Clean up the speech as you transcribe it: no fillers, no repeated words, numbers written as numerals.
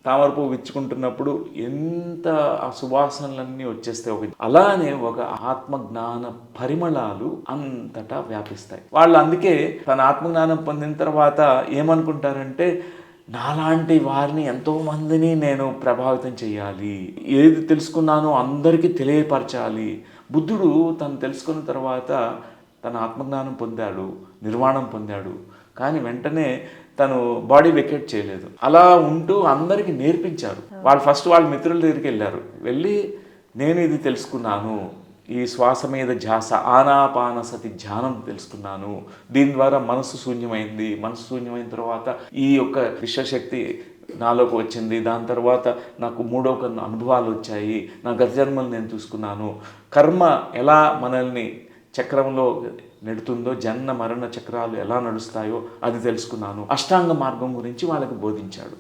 తామర పువ్వు విచ్చుకుంటున్నప్పుడు ఎంత ఆ సువాసనలన్నీ వచ్చేస్తే అలానే ఒక ఆత్మజ్ఞాన పరిమళాలు అంతటా వ్యాపిస్తాయి. వాళ్ళు అందుకే తన ఆత్మజ్ఞానం పొందిన తర్వాత ఏమనుకుంటారంటే, నాలాంటి వారిని ఎంతోమందిని నేను ప్రభావితం చేయాలి, ఏది తెలుసుకున్నానో అందరికీ తెలియపరచాలి. బుద్ధుడు తను తెలుసుకున్న తర్వాత తన ఆత్మజ్ఞానం పొందాడు, నిర్వాణం పొందాడు. కానీ వెంటనే తను బాడీ వెకేట్ చేయలేదు. అలా ఉంటూ అందరికీ నేర్పించారు. వాళ్ళ మిత్రుల దగ్గరికి వెళ్ళి నేను ఇది తెలుసుకున్నాను, ఈ శ్వాస మీద ధ్యాస, ఆనాపానసతి ధ్యానం తెలుసుకున్నాను. దీని ద్వారా మనసు శూన్యమైంది. మనసు శూన్యమైన తర్వాత ఈ యొక్క విశ్వశక్తి నాలోకి వచ్చింది. దాని తర్వాత నాకు మూడో కన్ను అనుభవాలు వచ్చాయి. నా గత జన్మలు నేను చూసుకున్నాను. కర్మ ఎలా మనల్ని చక్రంలో నెడుతుందో, జన్మ మరణ చక్రాలు ఎలా నడుస్తాయో అది తెలుసుకున్నాను. అష్టాంగ మార్గం గురించి వాళ్ళకి బోధించాడు.